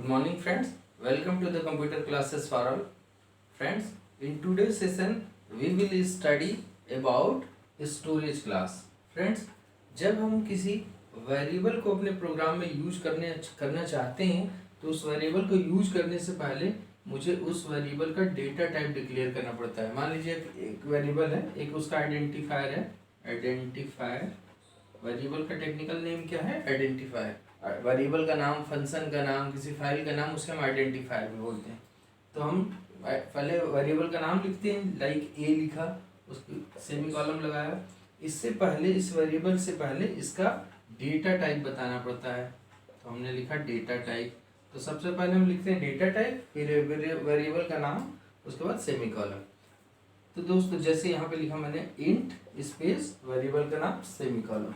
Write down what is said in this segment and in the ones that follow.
Good morning friends. Welcome to the computer classes for all. Friends, in today's session we will study about storage class. Friends, जब हम किसी variable को अपने programme में use करना चाहते हैं तो उस वेरिएबल को यूज करने से पहले मुझे उस वेरिएबल का डेटा टाइप डिक्लेयर करना पड़ता है। मान लीजिए एक वेरिएबल है, एक उसका आइडेंटिफायर है। आइडेंटिफायर वेरिएबल का टेक्निकल नेम क्या है? आइडेंटिफायर। वेरिएबल का नाम, फंक्शन का नाम, किसी फाइल का नाम, उसके हम आइडेंटिफायर भी बोलते हैं। तो हम पहले वेरिएबल का नाम लिखते हैं, लाइक ए लिखा, उसकी सेमीकोलन लगाया। इससे पहले, इस वेरिएबल से पहले इसका डेटा टाइप बताना पड़ता है, तो हमने लिखा डेटा टाइप। तो सबसे पहले हम लिखते हैं डेटा टाइप, फिर वेरिएबल का नाम, उसके बाद सेमीकोलन। तो दोस्तों जैसे यहाँ पे लिखा मैंने इंट स्पेस वेरिएबल का नाम सेमीकोलन।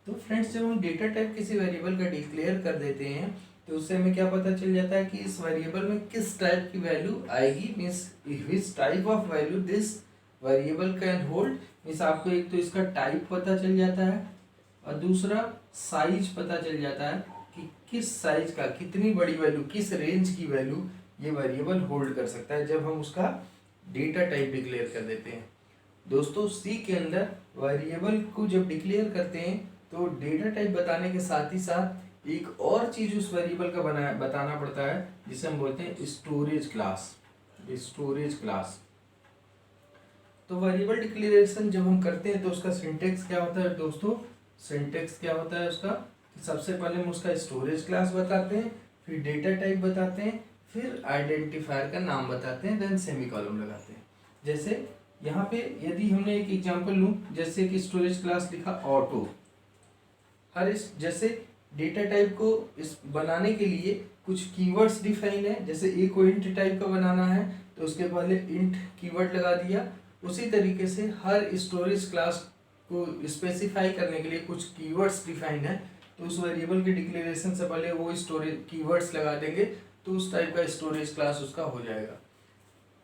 तो फ्रेंड्स, जब हम डेटा टाइप किसी वेरिएबल का डिक्लेयर कर देते हैं तो उससे हमें क्या पता चल जाता है कि इस वेरिएबल में किस टाइप की वैल्यू आएगी, means which type of value this variable can hold. Means आपको एक तो इसका टाइप पता चल जाता है और दूसरा साइज पता चल जाता है कि किस साइज का, कितनी बड़ी वैल्यू, किस रेंज की वैल्यू ये वेरिएबल होल्ड कर सकता है जब हम उसका डेटा टाइप डिक्लेयर कर देते हैं। दोस्तों सी के अंदर वेरिएबल को जब डिक्लेयर करते हैं तो डेटा टाइप बताने के साथ ही साथ एक और चीज उस वेरिएबल का बताना पड़ता है जिसे हम बोलते हैं स्टोरेज क्लास। Storage class. तो वेरिएबल डिक्लेरेशन जब हम करते हैं तो उसका सिंटेक्स क्या होता है दोस्तों? सिंटेक्स क्या होता है उसका? सबसे पहले हम उसका स्टोरेज क्लास बताते हैं, फिर डेटा टाइप बताते हैं, फिर आइडेंटिफायर का नाम बताते हैं, देन सेमीकोलन लगाते हैं। जैसे यहाँ पे यदि हमने एक एग्जांपल लूँ, जैसे कि स्टोरेज क्लास लिखा ऑटो। हर इस जैसे डेटा टाइप को इस बनाने के लिए कुछ कीवर्ड्स डिफाइन है। जैसे ए को इंट टाइप का बनाना है तो उसके पहले इंट कीवर्ड लगा दिया। उसी तरीके से हर स्टोरेज क्लास को स्पेसिफाई करने के लिए कुछ कीवर्ड्स डिफाइन है, तो उस वेरिएबल के डिक्लेरेशन से पहले वो स्टोरेज कीवर्ड्स लगा देंगे तो उस टाइप का स्टोरेज क्लास उसका हो जाएगा।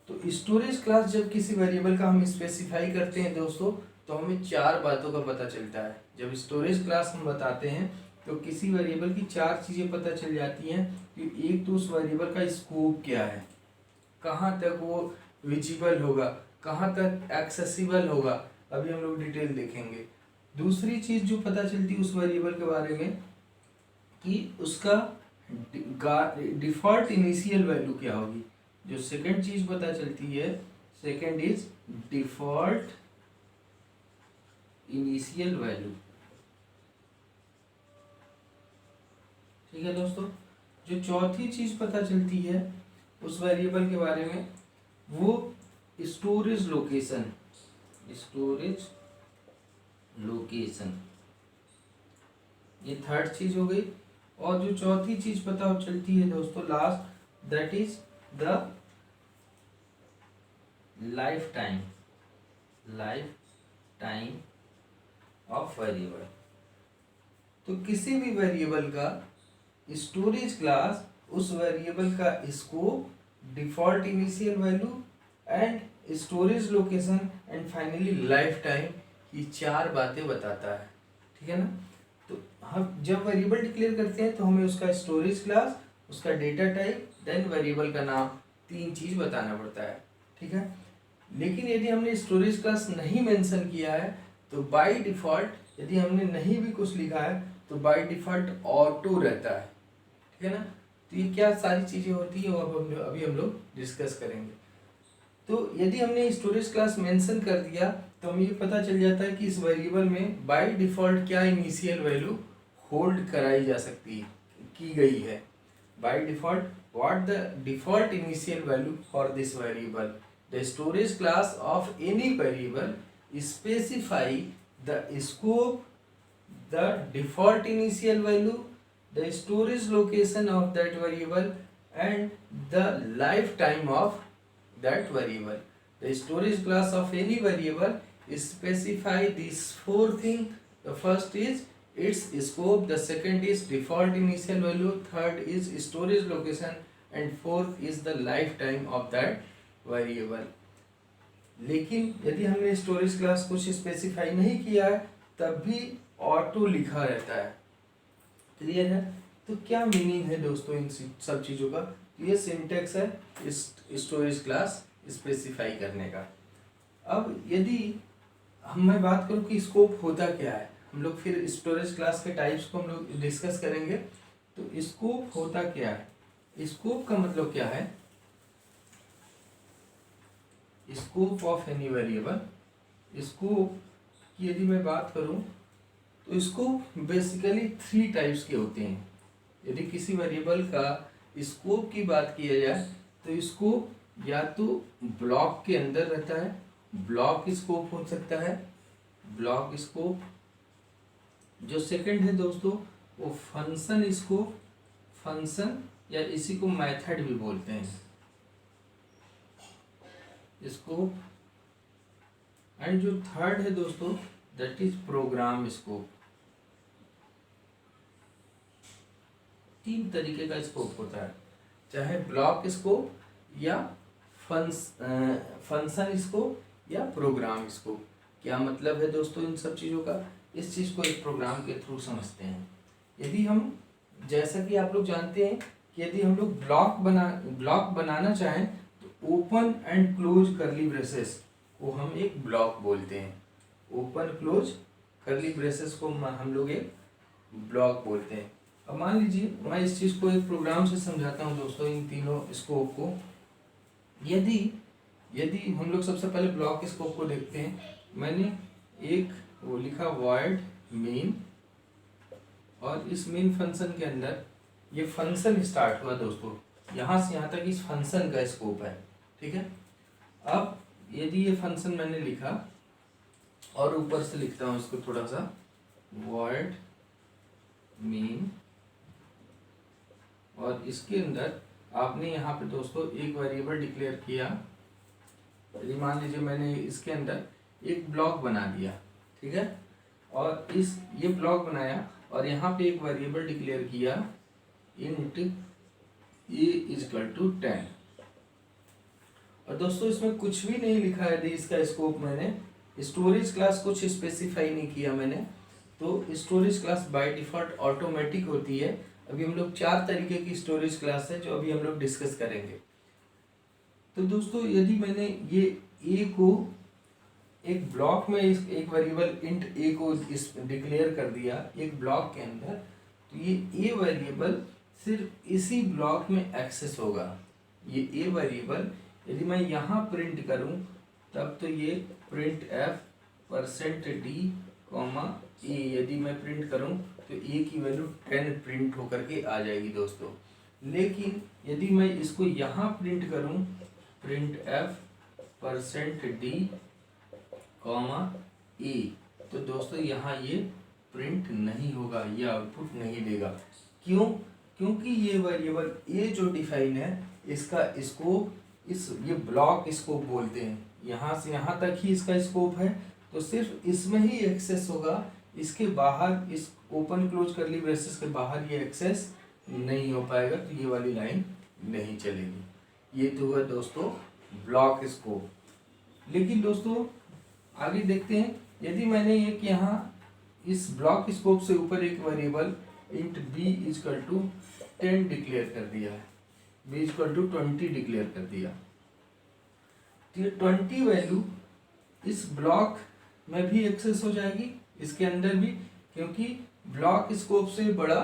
तो स्टोरेज क्लास जब किसी वेरिएबल का हम स्पेसिफाई करते हैं दोस्तों, तो हमें चार बातों का पता चलता है। जब स्टोरेज क्लास हम बताते हैं तो किसी वेरिएबल की चार चीज़ें पता चल जाती हैं कि एक तो उस वेरिएबल का स्कोप क्या है, कहाँ तक वो विजिबल होगा, कहाँ तक एक्सेसिबल होगा, अभी हम लोग डिटेल देखेंगे। दूसरी चीज़ जो पता चलती है उस वेरिएबल के बारे में कि उसका डिफॉल्ट इनिशियल वैल्यू क्या होगी। जो सेकंड चीज पता चलती है, second is default initial value. ठीक है दोस्तों। जो चौथी चीज पता चलती है उस वेरिएबल के बारे में वो स्टोरेज लोकेशन। स्टोरेज लोकेशन, ये थर्ड चीज हो गई। और जो चौथी चीज पता चलती है दोस्तों last, that is the life time of variable. तो किसी भी वेरिएबल का स्टोरेज क्लास उस वेरिएबल का scope, default initial value and storage location and finally life time, ये चार बातें बताता है। ठीक है ना। तो हम जब वेरिएबल डिक्लेयर करते हैं तो हमें उसका स्टोरेज क्लास, उसका डेटा टाइप, देन वेरिएबल का नाम, तीन चीज बताना पड़ता है। ठीक है। लेकिन यदि हमने स्टोरेज क्लास नहीं मेंशन किया है तो बाय डिफॉल्ट, यदि हमने नहीं भी कुछ लिखा है तो बाय डिफॉल्ट ऑटो रहता है। ठीक है ना। तो ये क्या सारी चीजें होती है वो अभी हम लोग डिस्कस करेंगे। तो यदि हमने स्टोरेज क्लास मेंशन कर दिया तो हमें ये पता चल जाता है कि इस वेरिएबल में बाय डिफॉल्ट क्या इनिशियल वैल्यू होल्ड कराई जा सकती है, की गई है। By default what the default initial value for this variable, the storage class of any variable specify the scope, the default initial value, the storage location of that variable and the lifetime of that variable. The storage class of any variable specify these four things. The first is its scope, the second is default initial value, third is storage location and fourth is the lifetime of that variable. लेकिन यदि हमने storage class कुछ specify नहीं किया है तब भी auto लिखा रहता है। क्लियर है। तो क्या मीनिंग है दोस्तों इन सब चीज़ों का? ये सिंटेक्स है इस स्टोरेज क्लास स्पेसिफाई करने का। अब यदि मैं बात करूँ कि स्कोप होता क्या है, हम लोग फिर स्टोरेज क्लास के टाइप्स को हम लोग डिस्कस करेंगे। तो स्कोप होता क्या है? स्कोप का मतलब क्या है? Scope of any variable. Scope की यदि मैं बात करूं तो स्कोप बेसिकली 3 टाइप्स के होते हैं। यदि किसी वेरिएबल का स्कोप की बात किया जाए तो स्कोप या तो ब्लॉक के अंदर रहता है, ब्लॉक स्कोप हो सकता है, ब्लॉक स्कोप। जो सेकंड है दोस्तों वो फंक्शन स्कोप, फंक्शन या इसी को मेथड भी बोलते हैं स्कोप। एंड जो थर्ड है दोस्तों दैट इज प्रोग्राम स्कोप। 3 तरीके का स्कोप होता है, चाहे ब्लॉक स्कोप या फंक्शन स्कोप या प्रोग्राम स्कोप। क्या मतलब है दोस्तों इन सब चीज़ों का? इस चीज़ को एक प्रोग्राम के थ्रू समझते हैं। यदि हम, जैसा कि आप लोग जानते हैं कि यदि हम लोग ब्लॉक बनाना चाहें तो ओपन एंड क्लोज करली ब्रेसेस को हम एक ब्लॉक बोलते हैं। ओपन क्लोज करली ब्रेसेस को हम लोग एक ब्लॉक बोलते हैं। अब मान लीजिए मैं इस चीज़ को एक प्रोग्राम से समझाता हूँ दोस्तों, इन तीनों स्कोप को। यदि यदि हम लोग सबसे पहले ब्लॉक स्कोप को देखते हैं। मैंने एक वो लिखा void main, और इस मेन फंक्शन के अंदर ये फंक्शन स्टार्ट हुआ दोस्तों, यहाँ से यहाँ तक इस फंक्शन का स्कोप है। ठीक है। अब यदि ये फंक्शन मैंने लिखा और ऊपर से लिखता हूँ इसको थोड़ा सा, void main, और इसके अंदर आपने यहाँ पे दोस्तों एक वेरिएबल डिक्लेयर किया। यदि मान लीजिए मैंने इसके अंदर एक ब्लॉक बना दिया, ठीक है, और ये ब्लॉक बनाया और यहाँ पे एक वेरिएबल डिक्लेयर किया int a = 10। और दोस्तों इसमें कुछ भी नहीं लिखा है, यदि इसका स्कोप मैंने स्टोरेज क्लास कुछ स्पेसिफाई नहीं किया मैंने, तो storage class by default automatic होती है। अभी हम लोग 4 तरीके की स्टोरेज क्लास है जो अभी हम लोग डिस्कस करेंगे। तो दोस्तों यदि मैंने ये a को एक ब्लॉक में एक वेरिएबल int a को डिक्लेयर कर दिया एक ब्लॉक के अंदर, तो ये a वेरिएबल सिर्फ इसी ब्लॉक में एक्सेस होगा। ये a वेरिएबल यदि मैं यहाँ प्रिंट करूँ तब तो ये प्रिंट f%d, a यदि मैं प्रिंट करूँ तो a की वैल्यू 10 प्रिंट होकर के आ जाएगी दोस्तों। लेकिन यदि मैं इसको यहाँ प्रिंट करूँ प्रिंट f%d, a, तो दोस्तों यहाँ ये प्रिंट नहीं होगा, ये आउटपुट नहीं देगा। क्यों? क्योंकि ये वेरिएबल a जो डिफाइन है इसका स्कोप ये ब्लॉक स्कोप बोलते हैं, यहाँ से यहाँ तक ही इसका स्कोप है, तो सिर्फ इसमें ही एक्सेस होगा। इसके बाहर, इस ओपन क्लोज करली ब्रेसेस के बाहर ये एक्सेस नहीं हो पाएगा, तो ये वाली लाइन नहीं चलेगी। ये तो हुआ दोस्तों ब्लॉक स्कोप। लेकिन दोस्तों आगे देखते हैं, यदि मैंने एक यहाँ इस ब्लॉक स्कोप से ऊपर एक वेरिएबल int b = 10 डिक्लेयर कर दिया है, b = 20 डिक्लेयर कर दिया, तो ये 20 वैल्यू इस ब्लॉक में भी एक्सेस हो जाएगी, इसके अंदर भी, क्योंकि ब्लॉक स्कोप से बड़ा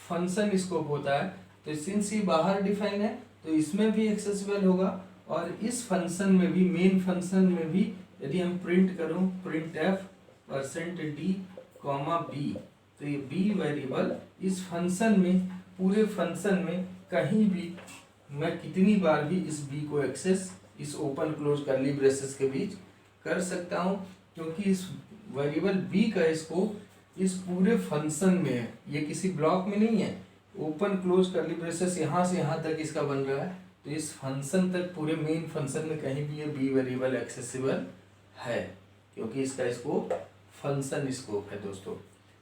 फंक्शन स्कोप होता है। तो सिंस ये बाहर डिफाइन है तो इसमें भी एक्सेसिबल होगा, और इस फंक्शन में भी, मेन फंक्शन में भी यदि हम प्रिंट करूं प्रिंट f%d, b, तो ये b वेरिएबल इस फंक्शन में, पूरे फंक्शन में कहीं भी मैं कितनी बार भी इस b को एक्सेस इस ओपन क्लोज करली ब्रेसेस के बीच कर सकता हूं, क्योंकि इस वेरिएबल b का स्कोप इस पूरे फंक्शन में है, ये किसी ब्लॉक में नहीं है। ओपन क्लोज करली ब्रेसेस यहाँ से यहाँ तक इसका बन रहा है, तो इस फंक्शन तक, पूरे मेन फंक्शन में कहीं भी ये b वेरिएबल एक्सेसिबल है, क्योंकि इसका स्कोप फंक्शन स्कोप है दोस्तों।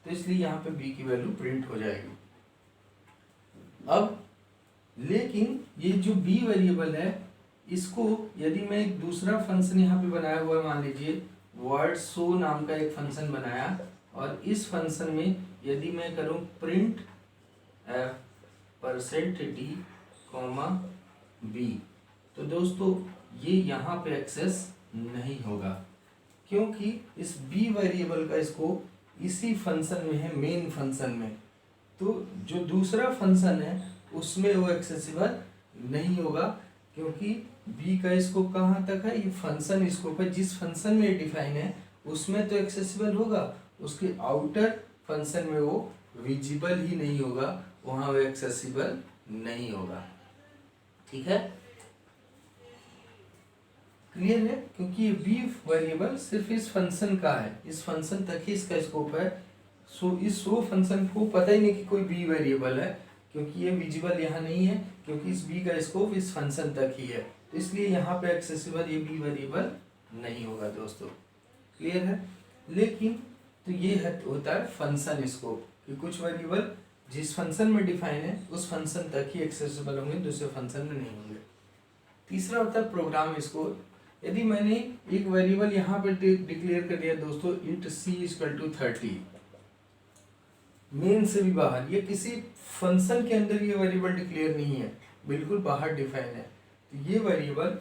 तो इसलिए यहाँ पे b की वैल्यू प्रिंट हो जाएगी। अब लेकिन ये जो b वेरिएबल है, इसको यदि मैं एक दूसरा फंक्शन यहाँ पे बनाया हुआ है, मान लीजिए वर्ड शो नाम का एक फंक्शन बनाया, और इस फंक्शन में यदि मैं करूँ print f percent d comma b. तो दोस्तों ये यहाँ पे एक्सेस नहीं होगा, क्योंकि इस बी वेरिएबल का स्कोप इसी फंक्शन में है, मेन फंक्शन में। तो जो दूसरा फंक्शन है उसमें वो एक्सेसिबल नहीं होगा, क्योंकि बी का स्कोप कहाँ तक है, ये फंक्शन स्कोप है, जिस फंक्शन में डिफाइन है उसमें तो एक्सेसिबल होगा, उसके आउटर फंक्शन में वो विजिबल ही नहीं होगा, वहाँ वो एक्सेसिबल नहीं होगा। ठीक है, क्लियर है, क्योंकि ये बी वेरिएबल सिर्फ इस फंक्शन का है, इस फंक्शन तक ही इसका स्कोप है। सो इस रो फंक्शन को पता ही नहीं कि कोई बी वेरिएबल है, क्योंकि ये विजिबल यहाँ नहीं है, क्योंकि इस बी का स्कोप इस फंक्शन तक ही है, तो इसलिए यहाँ पे एक्सेसिबल ये बी वेरिएबल नहीं होगा दोस्तों। क्लियर है, लेकिन तो ये है होता है फंक्शन स्कोप, कि कुछ वेरिएबल जिस फंक्शन में डिफाइन है उस फंक्शन तक ही एक्सेसिबल होंगे, दूसरे फंक्शन में नहीं होंगे। तीसरा होता है प्रोग्राम स्कोप। यदि मैंने एक वेरिएबल यहाँ पर डिक्लेयर कर दिया दोस्तों, int c equal to 30, main से भी बाहर, ये किसी फंक्शन के अंदर ये वेरिएबल डिक्लेयर नहीं है, बिल्कुल बाहर डिफाइन है, तो ये वेरिएबल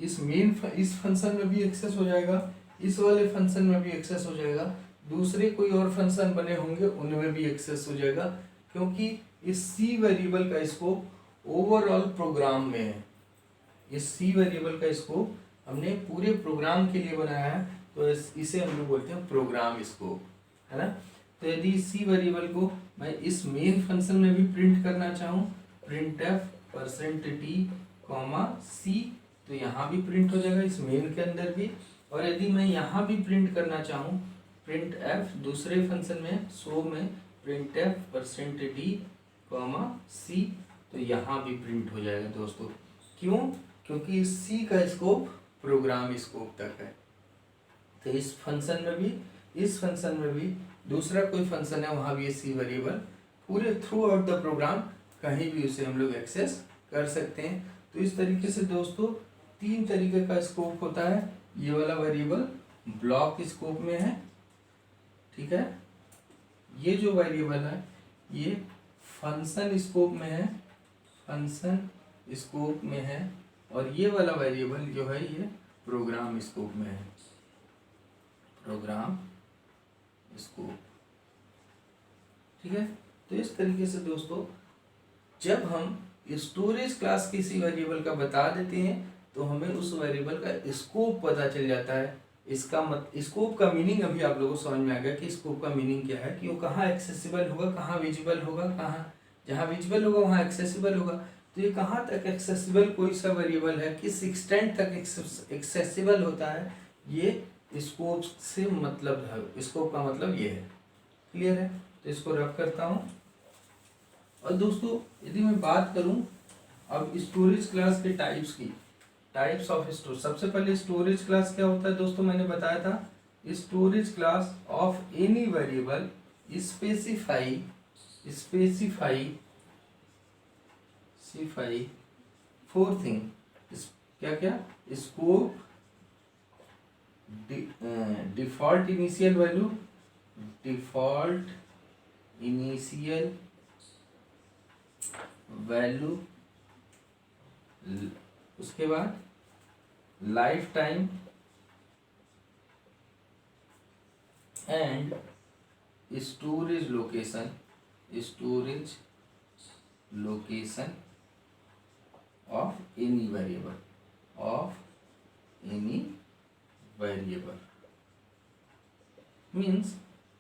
इस फंक्शन में भी एक्सेस हो जाएगा, इस वाले फंक्शन में भी एक्सेस हो जाएगा, दूसरे कोई और फंक्शन बने होंगे उनमें भी एक्सेस हो जाएगा, क्योंकि इस सी वेरिएबल का स्कोप ओवरऑल प्रोग्राम में है। इस सी वेरिएबल का स्कोप हमने पूरे प्रोग्राम के लिए बनाया है, तो इसे हम लोग बोलते हैं प्रोग्राम स्कोप, है ना। तो यदि सी वेरिएबल को मैं इस मेन फंक्शन में भी प्रिंट करना चाहूँ, print f percent t comma c, तो यहाँ भी प्रिंट हो जाएगा इस मेन के अंदर भी। और यदि मैं यहाँ भी प्रिंट करना चाहूँ, प्रिंट एफ दूसरे फंक्शन में सो में print f percent t comma c, तो यहाँ भी प्रिंट हो जाएगा दोस्तों। क्यों? क्योंकि इस सी का स्कोप प्रोग्राम स्कोप तक है, तो इस फंक्शन में भी, इस फंक्शन में भी, दूसरा कोई फंक्शन है वहाँ भी ये सी वेरिएबल पूरे थ्रू आउट द प्रोग्राम कहीं भी उसे हम लोग एक्सेस कर सकते हैं। तो इस तरीके से दोस्तों 3 तरीके का स्कोप होता है। ये वाला वेरिएबल ब्लॉक स्कोप में है, ठीक है, ये जो वेरिएबल है ये फंक्शन स्कोप में है, फंक्शन स्कोप में है, और ये वाला वेरिएबल जो है ये प्रोग्राम स्कोप में है, प्रोग्राम स्कोप। ठीक है, तो इस तरीके से दोस्तों जब हम स्टोरेज क्लास किसी वेरिएबल का बता देते हैं तो हमें उस वेरिएबल का स्कोप पता चल जाता है। इसका स्कोप का मीनिंग अभी आप लोगों को समझ में आ गया कि स्कोप का मीनिंग क्या है, कि वो कहाँ एक्सेसिबल होगा, कहाँ विजिबल होगा, कहाँ, जहाँ विजिबल होगा वहाँ एक्सेसिबल होगा। तो ये कहाँ तक एक्सेसिबल कोई सा वेरिएबल है, किस एक्सटेंट तक एक्सेसिबल होता है, ये स्कोप से मतलब है, स्कोप का मतलब ये है। क्लियर है, तो इसको रफ करता हूँ। और दोस्तों यदि मैं बात करूं अब स्टोरेज क्लास के टाइप्स की, टाइप्स ऑफ स्टोरेज, सबसे पहले स्टोरेज क्लास क्या होता है दोस्तों, मैंने बताया था storage class of any variable specify four thing, क्या क्या, scope, default initial value, default initial value, उसके बाद life time and storage location, storage location of any variable, of any variable. Means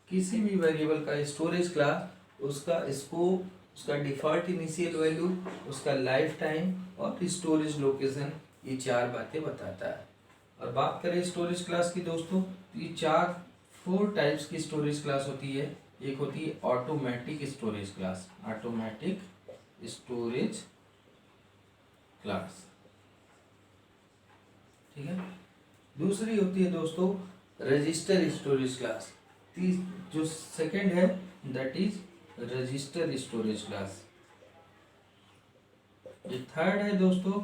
किसी भी वेरिएबल का स्टोरेज क्लास, उसका scope, उसका default initial value, उसका लाइफ टाइम और स्टोरेज लोकेशन, ये 4 बातें बताता है। और बात करें स्टोरेज क्लास की दोस्तों, तो ये 4 टाइप्स की स्टोरेज क्लास होती है। एक होती है automatic storage class, automatic storage class, ठीक है। दूसरी होती है दोस्तों रजिस्टर स्टोरेज क्लास, जो सेकंड है that is register storage class. ये थर्ड है दोस्तों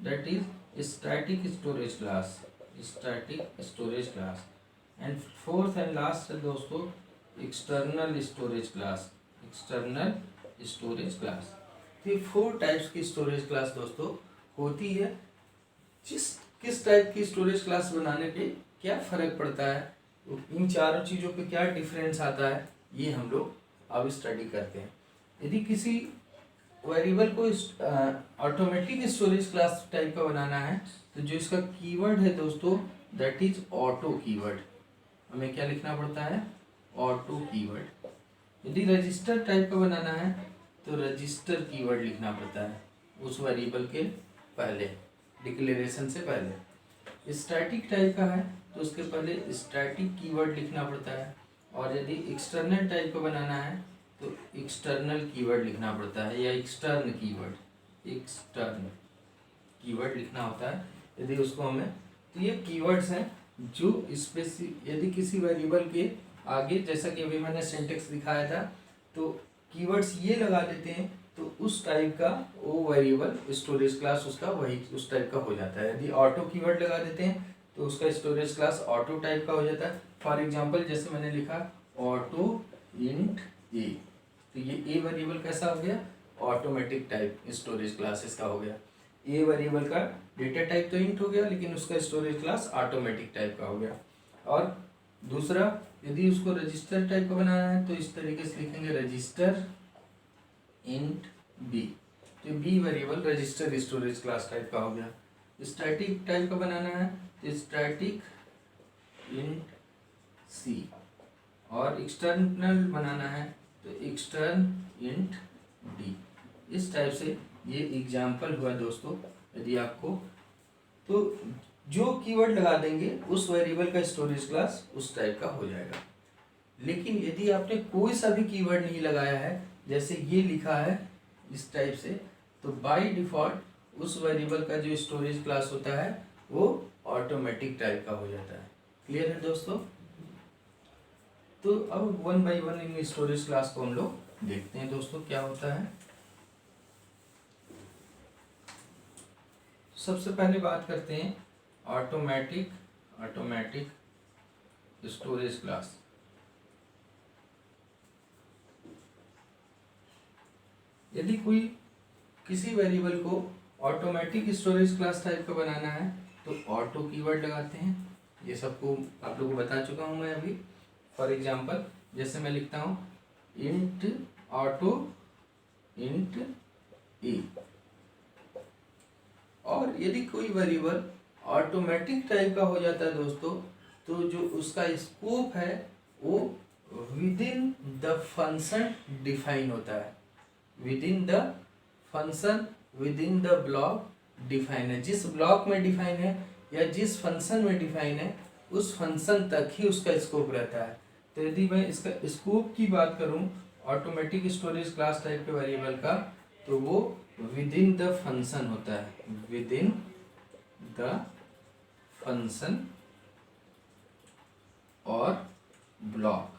that is static storage class, static storage class. And fourth and last है दोस्तों external storage class, external storage class. तो ये 4 टाइप्स की स्टोरेज क्लास दोस्तों होती है। किस टाइप की स्टोरेज क्लास बनाने पे क्या फ़र्क पड़ता है, इन चारों चीज़ों पे क्या डिफरेंस आता है, ये हम लोग अब स्टडी करते हैं। यदि किसी वेरिएबल को ऑटोमेटिक स्टोरेज क्लास टाइप का बनाना है तो जो इसका कीवर्ड है दोस्तों दैट इज ऑटो कीवर्ड। हमें क्या लिखना पड़ता है, ऑटो कीवर्ड। यदि रजिस्टर टाइप का बनाना है तो रजिस्टर कीवर्ड लिखना पड़ता है उस वेरिएबल के पहले, डिक्लेरेशन से पहले। स्टैटिक टाइप का है तो उसके पहले स्टैटिक कीवर्ड लिखना पड़ता है। और यदि एक्सटर्नल टाइप का बनाना है तो एक्सटर्नल कीवर्ड लिखना पड़ता है, या एक्सटर्न कीवर्ड लिखना होता है यदि उसको हमें। तो ये कीवर्ड्स हैं जो यदि किसी वेरिएबल के आगे, जैसा कि अभी मैंने सिंटेक्स दिखाया था, तो कीवर्ड्स ये लगा देते हैं तो उस टाइप का वो वेरिएबल स्टोरेज क्लास उसका वही उस टाइप का हो जाता है। यदि ऑटो कीवर्ड लगा देते हैं तो उसका स्टोरेज क्लास ऑटो टाइप का हो जाता है। फॉर एग्जांपल जैसे मैंने लिखा ऑटो इंट ए, तो ये ए वेरिएबल कैसा हो गया, ऑटोमेटिक टाइप स्टोरेज क्लास इसका हो गया। ए वेरिएबल का डेटा टाइप तो इंट हो गया लेकिन उसका स्टोरेज क्लास ऑटोमेटिक टाइप का हो गया। और दूसरा यदि उसको रजिस्टर टाइप का बनाना है तो इस तरीके से लिखेंगे रजिस्टर इंट बी, तो b variable register storage class type का हो गया। स्टैटिक टाइप का बनाना है तो स्टैटिक इंट सी, और एक्सटर्नल बनाना है तो एक्सटर्न इंट डी। इस टाइप से ये एग्जाम्पल हुआ दोस्तों। यदि आपको तो जो कीवर्ड लगा देंगे उस वेरिएबल का स्टोरेज क्लास उस टाइप का हो जाएगा। लेकिन यदि आपने कोई सा भी कीवर्ड नहीं लगाया है, जैसे ये लिखा है इस टाइप से, तो बाय डिफॉल्ट उस वेरिएबल का जो स्टोरेज क्लास होता है वो ऑटोमेटिक टाइप का हो जाता है। क्लियर है दोस्तों? तो अब 1 बाय 1 इन स्टोरेज क्लास को हम लोग देखते हैं दोस्तों क्या होता है। सबसे पहले बात करते हैं ऑटोमेटिक स्टोरेज क्लास। यदि कोई किसी वेरिएबल को ऑटोमेटिक स्टोरेज क्लास टाइप का बनाना है तो ऑटो कीवर्ड लगाते हैं। ये सबको आप लोगों को बता चुका हूं मैं अभी। फॉर एग्जांपल जैसे मैं लिखता हूं इंट ऑटो इंट ए। और यदि कोई वेरिएबल ऑटोमेटिक टाइप का हो जाता है दोस्तों, तो जो उसका स्कोप है वो with in the function define होता है। Within the function, with in the block define है। जिस ब्लॉक में डिफाइन है या जिस फंक्शन में डिफाइन है उस फंक्शन तक ही उसका स्कोप रहता है। तो यदि मैं इसका स्कोप की बात करूं ऑटोमेटिक स्टोरेज क्लास टाइप के वेरिएबल का, तो वो विद इन द फंक्शन होता है। विद इन द फंक्शन और ब्लॉक,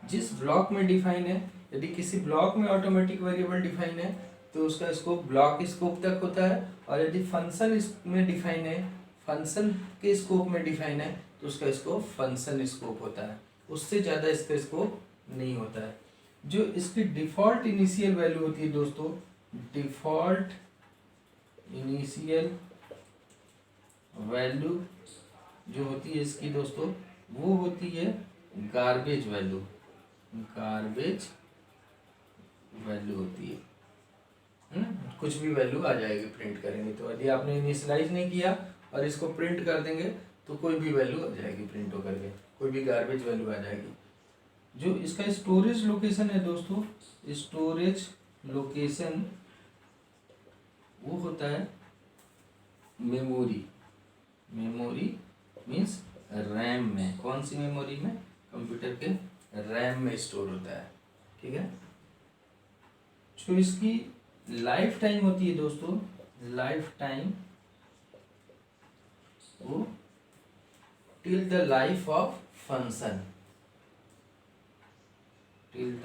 जिस ब्लॉक में डिफाइन है। यदि किसी ब्लॉक में ऑटोमेटिक वेरिएबल डिफाइन है तो उसका स्कोप ब्लॉक स्कोप तक होता है। और यदि फंक्शन में डिफाइन है, फंक्शन के स्कोप में डिफाइन है, तो उसका स्कोप फंक्शन स्कोप होता है, उससे ज़्यादा इसका स्कोप नहीं होता है। जो इसकी डिफ़ॉल्ट इनिशियल वैल्यू होती है दोस्तों, डिफ़ॉल्ट इनिशियल वैल्यू जो होती है इसकी दोस्तों, वो होती है गार्बेज वैल्यू। गार्बेज वैल्यू होती है कुछ भी वैल्यू आ जाएगी प्रिंट करेंगे तो। यदि आपने इनिशियलाइज नहीं किया और इसको प्रिंट कर देंगे तो कोई भी वैल्यू आ जाएगी प्रिंट होकर के, कोई भी गार्बेज वैल्यू आ जाएगी। जो इसका स्टोरेज लोकेशन है दोस्तों, स्टोरेज लोकेशन वो होता है मेमोरी। मेमोरी मीन्स रैम में। कौन सी मेमोरी में? कंप्यूटर के रैम में स्टोर होता है। ठीक है। जो इसकी लाइफ टाइम होती है दोस्तों, लाइफ टाइम वो till the life of function, till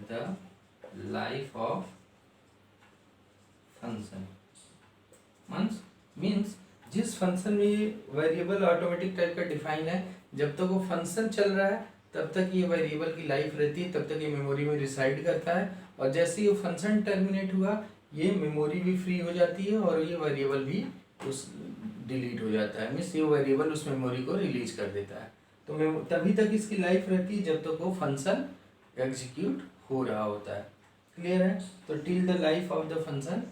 the life of function means जिस फंक्शन में वेरिएबल ऑटोमेटिक टाइप का डिफाइन है, जब तक वो फंक्शन चल रहा है तब तक ये वेरिएबल की लाइफ रहती है, तब तक ये मेमोरी में रिसाइड करता है, और जैसे ये फंक्शन टर्मिनेट हुआ ये मेमोरी भी फ्री हो जाती है और ये वेरिएबल भी उस डिलीट हो जाता है, मीन्स ये वेरिएबल उस मेमोरी को रिलीज कर देता है। तो तभी तक इसकी लाइफ रहती है जब तक वो फंक्शन एग्जीक्यूट हो रहा होता है। क्लियर है? तो till the life of the function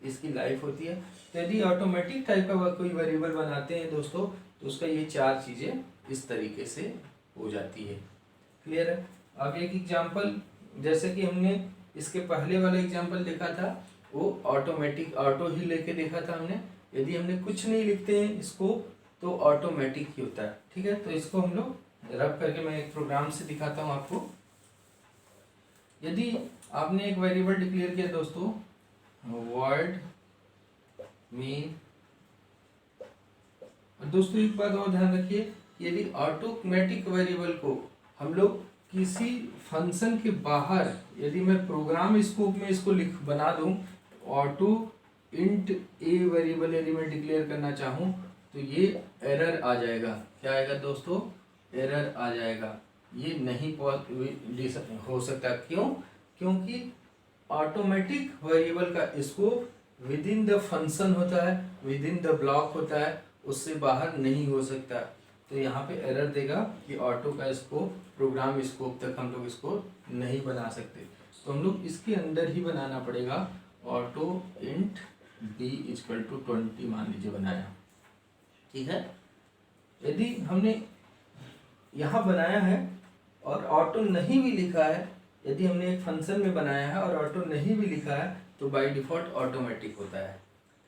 इसकी लाइफ होती है। तो यदि ऑटोमेटिक टाइप का कोई वेरिएबल बनाते हैं दोस्तों तो उसका ये चार चीज़ें इस तरीके से हो जाती है। क्लियर है? अब एक एग्जांपल, जैसे कि हमने इसके पहले वाला एग्जांपल देखा था वो ऑटोमेटिक ऑटो ही लेके देखा था हमने। यदि हमने कुछ नहीं लिखते हैं इसको तो ऑटोमेटिक ही होता है। ठीक है, तो इसको हम लोग रब करके मैं एक प्रोग्राम से दिखाता हूँ आपको। यदि आपने एक वेरिएबल डिक्लेयर किया दोस्तों वर्ड में, दोस्तों एक बात और ध्यान रखिए, यदि ऑटोमेटिक वेरिएबल को हम लोग किसी फंक्शन के बाहर, यदि मैं प्रोग्राम स्कोप में इसको बना दूं ऑटो इंट ए वेरिएबल यदि मैं डिक्लेयर करना चाहूं तो ये एरर आ जाएगा। क्या आएगा दोस्तों? एरर आ जाएगा। ये नहीं हो सकता। क्यों? क्योंकि ऑटोमेटिक वेरिएबल का scope within the function होता है, विद इन द ब्लॉक होता है, उससे बाहर नहीं हो सकता। तो यहाँ पे एरर देगा कि ऑटो का स्कोप प्रोग्राम स्कोप तक हम लोग इसको नहीं बना सकते, तो हम लोग इसके अंदर ही बनाना पड़ेगा। Auto int b equal to 20 मान लीजिए बनाया। ठीक है, यदि हमने यहाँ बनाया है और ऑटो नहीं भी लिखा है, यदि हमने एक फंक्शन में बनाया है और ऑटो नहीं भी लिखा है तो बाय डिफ़ॉल्ट ऑटोमेटिक होता है।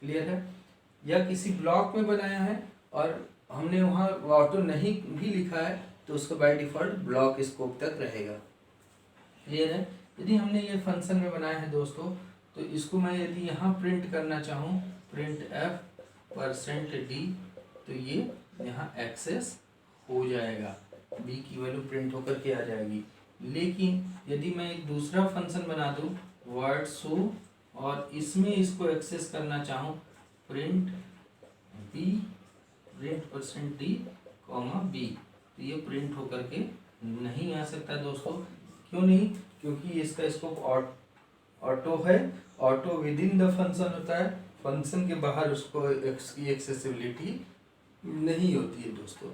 क्लियर है? या किसी ब्लॉक में बनाया है और हमने वहाँ ऑटो नहीं भी लिखा है तो उसका बाय डिफ़ॉल्ट ब्लॉक स्कोप तक रहेगा। क्लियर है? यदि हमने ये फंक्शन में बनाया है दोस्तों तो इसको मैं यदि यहाँ प्रिंट करना चाहूँ प्रिंट f%d तो ये यहाँ एक्सेस हो जाएगा, b की वैल्यू प्रिंट होकर के आ जाएगी। लेकिन यदि मैं एक दूसरा फंक्शन बना दूँ वर्ड शो और इसमें इसको एक्सेस करना चाहूँ प्रिंट %d, b तो ये प्रिंट होकर के नहीं आ सकता दोस्तों। क्यों नहीं? क्योंकि इसका स्कोप ऑटो है, auto with in the function होता है, फंक्शन के बाहर उसको इसकी एक्सेसिबिलिटी नहीं होती है दोस्तों।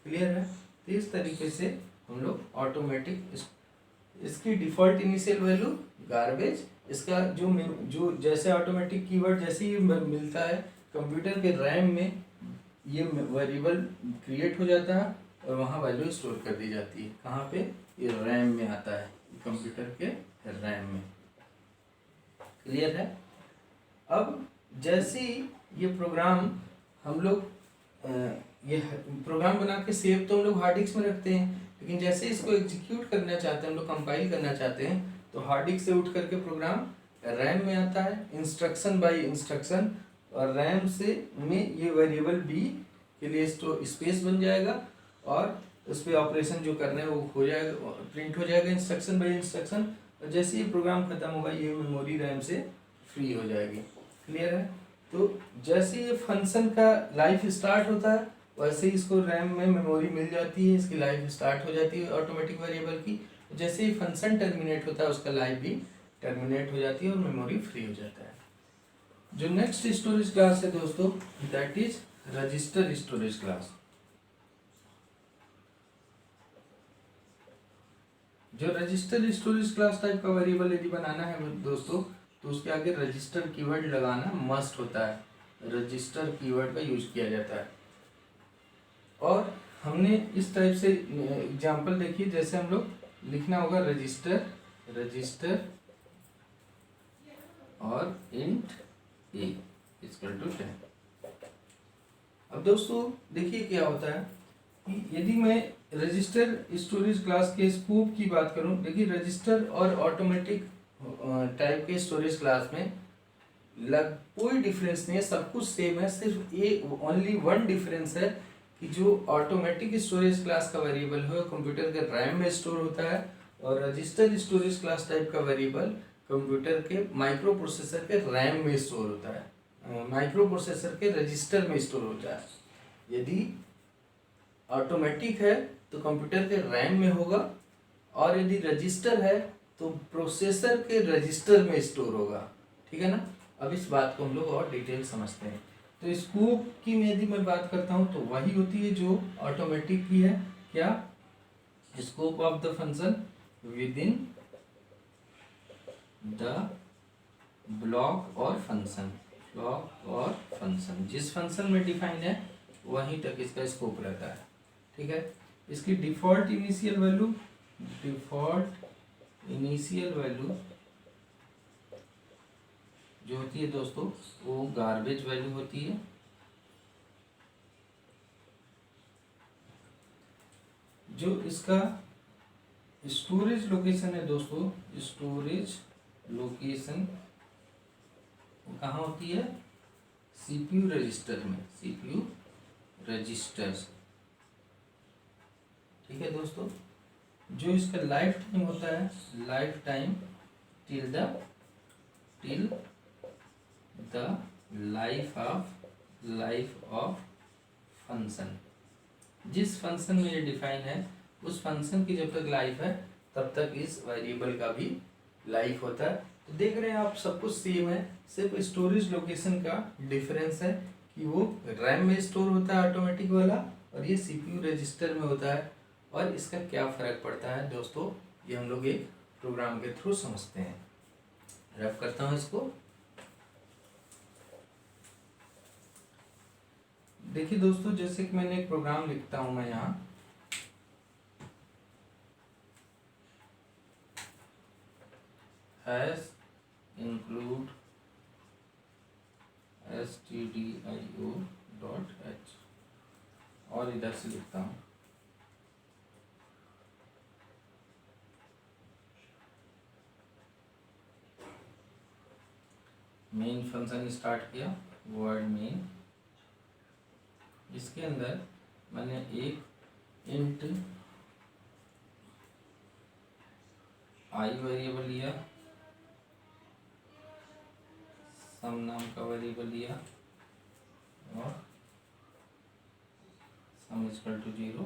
क्लियर है? तो इस तरीके से हम लोग ऑटोमेटिक इसकी डिफ़ॉल्ट इनिशियल वैल्यू गार्बेज, इसका जो जैसे ऑटोमेटिक कीवर्ड जैसे ही मिलता है कंप्यूटर के रैम में ये वेरिएबल क्रिएट हो जाता है और वहाँ वैल्यू स्टोर कर दी जाती है। कहाँ पे? ये रैम में आता है, कंप्यूटर के रैम में। क्लियर है? अब जैसे ये प्रोग्राम हम लोग ये प्रोग्राम बना के सेव तो हम लोग हार्ड डिस्क में रखते हैं, लेकिन जैसे इसको एग्जीक्यूट करना चाहते हैं हम लोग कंपाइल करना चाहते हैं तो हार्ड डिस्क से उठ करके प्रोग्राम रैम में आता है इंस्ट्रक्शन बाय इंस्ट्रक्शन, और रैम से में ये वेरिएबल बी के लिए स्पेस बन जाएगा और उस पर ऑपरेशन जो करना है वो हो जाएगा, प्रिंट हो जाएगा इंस्ट्रक्शन बाय इंस्ट्रक्शन, और जैसे ये प्रोग्राम खत्म होगा ये मेमोरी रैम से फ्री हो जाएगी। क्लियर है? तो जैसे ये फंक्शन का लाइफ स्टार्ट होता है वैसे ही इसको रैम में मेमोरी मिल जाती है, इसकी लाइफ स्टार्ट हो जाती है ऑटोमेटिक वेरिएबल की। जैसे ही फंक्शन टर्मिनेट होता है उसका लाइफ भी टर्मिनेट हो जाती है और मेमोरी फ्री हो जाता है। जो नेक्स्ट स्टोरेज क्लास है दोस्तों that is register storage class. जो रजिस्टर स्टोरेज क्लास टाइप का वेरिएबल यदि बनाना है दोस्तों तो उसके आगे रजिस्टर कीवर्ड लगाना मस्ट होता है, रजिस्टर कीवर्ड का यूज किया जाता है। और हमने इस टाइप से एग्जांपल देखिए, जैसे हम लोग लिखना होगा रजिस्टर और इंट ए इक्वल टू 10। अब दोस्तों देखिए क्या होता है कि यदि मैं रजिस्टर स्टोरेज क्लास के स्कोप की बात करूं, देखिए रजिस्टर और ऑटोमेटिक टाइप के स्टोरेज क्लास में कोई डिफरेंस नहीं है, सब कुछ सेम है, सिर्फ ओनली वन डिफरेंस है कि जो ऑटोमेटिक स्टोरेज क्लास का वेरिएबल है कंप्यूटर के रैम में स्टोर होता है और रजिस्टर स्टोरेज क्लास टाइप का वेरिएबल कंप्यूटर के माइक्रो प्रोसेसर के रैम में स्टोर होता है, माइक्रो प्रोसेसर के रजिस्टर में स्टोर होता है। यदि ऑटोमेटिक है तो कंप्यूटर के रैम में होगा, और यदि रजिस्टर है तो प्रोसेसर के रजिस्टर में स्टोर होगा। ठीक है ना। अब इस बात को हम लोग और डिटेल समझते हैं। तो स्कोप की यदि मैं बात करता हूँ तो वही होती है जो ऑटोमेटिक की है। क्या? Scope of the function with in the block और फंक्शन, ब्लॉक और फंक्शन, जिस फंक्शन में डिफाइन है वहीं तक इसका स्कोप रहता है। ठीक है। इसकी default initial value, default initial value जो होती है दोस्तों वो गार्बेज वैल्यू होती है। जो इसका स्टोरेज लोकेशन है दोस्तों, स्टोरेज लोकेशन कहाँ होती है? सीपीयू रजिस्टर में, सीपीयू रजिस्टर्स। ठीक है दोस्तों। जो इसका लाइफ टाइम होता है, lifetime till the life of function, जिस फंक्शन में ये डिफाइन है उस फंक्शन की जब तक लाइफ है तब तक इस वेरिएबल का भी लाइफ होता है। तो देख रहे हैं आप सब कुछ सेम है, सिर्फ स्टोरेज लोकेशन का डिफरेंस है कि वो रैम में स्टोर होता है ऑटोमेटिक वाला, और ये सीपीयू रजिस्टर में होता है। और इसका क्या फ़र्क पड़ता है दोस्तों, ये हम लोग एक प्रोग्राम के थ्रू समझते हैं। रफ करता हूँ इसको। देखिए दोस्तों, जैसे कि मैंने एक प्रोग्राम लिखता हूँ मैं यहाँ, हैश इंक्लूड stdio.h, और इधर से लिखता हूँ मेन फंक्शन स्टार्ट किया, वर्ड मेन। इसके अंदर मैंने एक इंट आई वेरिएबल लिया, सम नाम का वेरिएबल लिया, और सम इक्वल टू 0,